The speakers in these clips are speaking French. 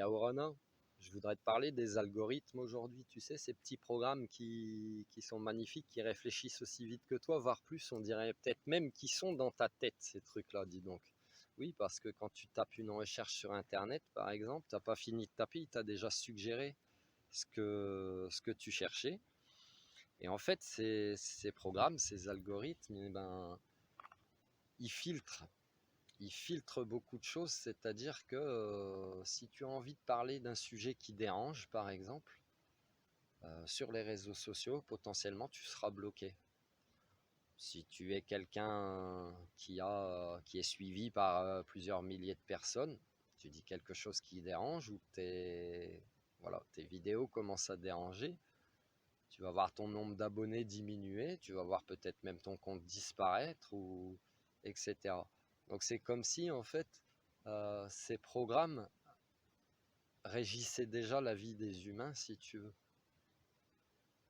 Yaorana, je voudrais te parler des algorithmes aujourd'hui. Tu sais, ces petits programmes qui sont magnifiques, qui réfléchissent aussi vite que toi, voire plus, on dirait peut-être même qu'ils sont dans ta tête, ces trucs-là, dis donc. Oui, parce que quand tu tapes une recherche sur Internet, par exemple, tu n'as pas fini de taper, il t'a déjà suggéré ce que tu cherchais. Et en fait, ces programmes, ces algorithmes, eh ben, ils filtrent. Ils filtrent beaucoup de choses, c'est-à-dire que si tu as envie de parler d'un sujet qui dérange, par exemple, sur les réseaux sociaux, potentiellement tu seras bloqué. Si tu es quelqu'un qui est suivi par plusieurs milliers de personnes, tu dis quelque chose qui dérange ou voilà, tes vidéos commencent à déranger, tu vas voir ton nombre d'abonnés diminuer, tu vas voir peut-être même ton compte disparaître, etc. Donc c'est comme si en fait ces programmes régissaient déjà la vie des humains, si tu veux.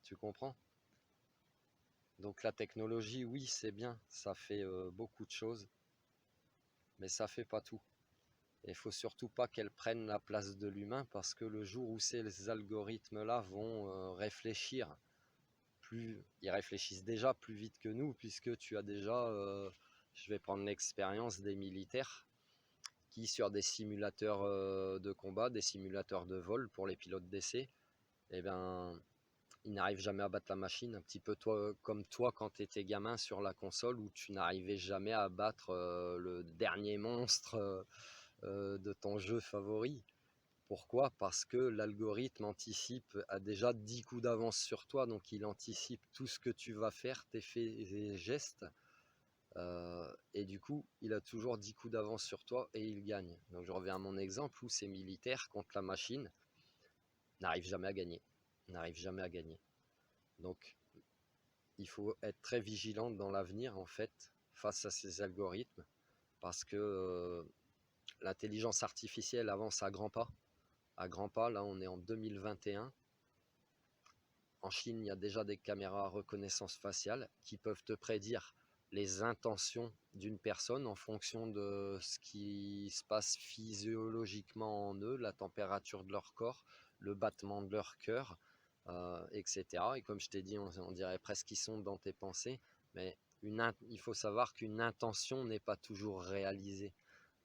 Tu comprends? Donc la technologie, oui, c'est bien, ça fait beaucoup de choses, mais ça fait pas tout. Et il faut surtout pas qu'elles prennent la place de l'humain, parce que le jour où ces algorithmes-là vont réfléchir, ils réfléchissent déjà plus vite que nous, puisque tu as déjà, je vais prendre l'expérience des militaires, qui sur des simulateurs de combat, des simulateurs de vol pour les pilotes d'essai, eh ben, ils n'arrivent jamais à battre la machine, un petit peu comme toi quand tu étais gamin sur la console, où tu n'arrivais jamais à battre le dernier monstre de ton jeu favori. Pourquoi? Parce que l'algorithme a déjà 10 coups d'avance sur toi, donc il anticipe tout ce que tu vas faire, tes faits et gestes, et du coup, il a toujours 10 coups d'avance sur toi et il gagne. Donc je reviens à mon exemple où ces militaires contre la machine n'arrivent jamais à gagner. N'arrivent jamais à gagner. Donc il faut être très vigilant dans l'avenir en fait face à ces algorithmes, parce que l'intelligence artificielle avance à grands pas. À grands pas, là on est en 2021. En Chine, il y a déjà des caméras à reconnaissance faciale qui peuvent te prédire les intentions d'une personne en fonction de ce qui se passe physiologiquement en eux, la température de leur corps, le battement de leur cœur, etc. Et comme je t'ai dit, on dirait presque qu'ils sont dans tes pensées, mais il faut savoir qu'une intention n'est pas toujours réalisée.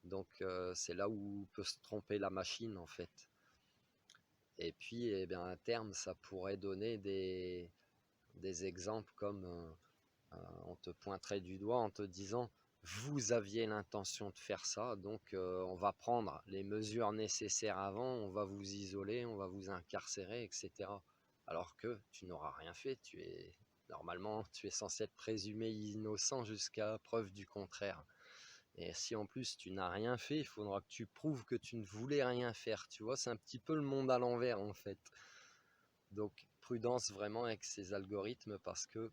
Donc c'est là où peut se tromper la machine en fait. Et puis, eh bien, à terme, ça pourrait donner des exemples comme on te pointerait du doigt en te disant vous aviez l'intention de faire ça, donc on va prendre les mesures nécessaires avant, on va vous isoler, on va vous incarcérer, etc. Alors que tu n'auras rien fait, normalement tu es censé être présumé innocent jusqu'à preuve du contraire. Et si en plus tu n'as rien fait, il faudra que tu prouves que tu ne voulais rien faire. Tu vois, c'est un petit peu le monde à l'envers en fait. Donc prudence vraiment avec ces algorithmes, parce que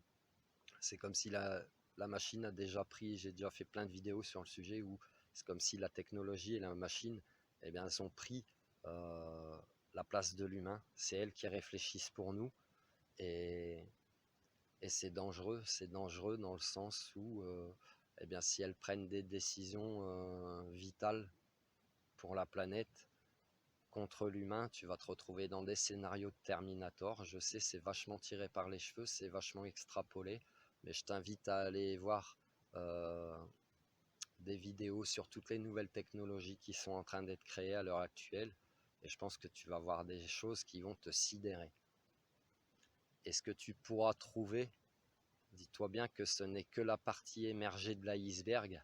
c'est comme si la machine a déjà pris, j'ai déjà fait plein de vidéos sur le sujet, où c'est comme si la technologie et la machine, eh bien, elles ont pris euh, la place de l'humain. C'est elles qui réfléchissent pour nous. Et, et c'est dangereux dans le sens où eh bien, si elles prennent des décisions vitales pour la planète contre l'humain, tu vas te retrouver dans des scénarios de Terminator. Je sais, c'est vachement tiré par les cheveux, c'est vachement extrapolé, mais je t'invite à aller voir euh, des vidéos sur toutes les nouvelles technologies qui sont en train d'être créées à l'heure actuelle, et je pense que tu vas voir des choses qui vont te sidérer. Et ce que tu pourras trouver, dis-toi bien que ce n'est que la partie émergée de l'iceberg,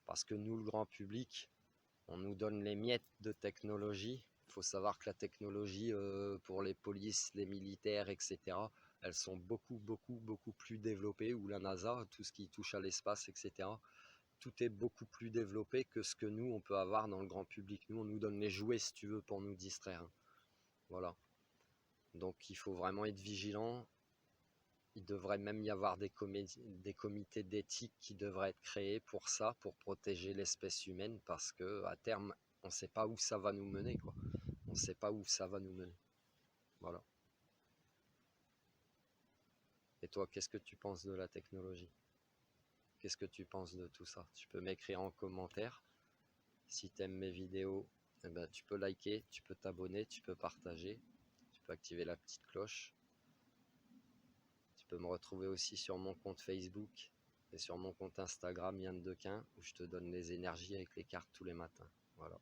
parce que nous, le grand public, on nous donne les miettes de technologie. Il faut savoir que la technologie pour les polices, les militaires, etc., elles sont beaucoup, beaucoup, beaucoup plus développées, ou la NASA, tout ce qui touche à l'espace, etc., tout est beaucoup plus développé que ce que nous, on peut avoir dans le grand public. Nous, on nous donne les jouets, si tu veux, pour nous distraire. Voilà. Donc, il faut vraiment être vigilant. Il devrait même y avoir des comités d'éthique qui devraient être créés pour ça, pour protéger l'espèce humaine, parce que à terme, on ne sait pas où ça va nous mener, quoi. On ne sait pas où ça va nous mener. Voilà. Et toi, qu'est-ce que tu penses de la technologie? Qu'est-ce que tu penses de tout ça? Tu peux m'écrire en commentaire. Si tu aimes mes vidéos, eh ben, tu peux liker, tu peux t'abonner, tu peux partager, tu peux activer la petite cloche. Tu peux me retrouver aussi sur mon compte Facebook et sur mon compte Instagram Yann Dequin, où je te donne les énergies avec les cartes tous les matins. Voilà.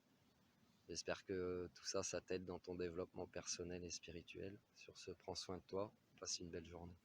J'espère que tout ça, ça t'aide dans ton développement personnel et spirituel. Sur ce, prends soin de toi, passe une belle journée.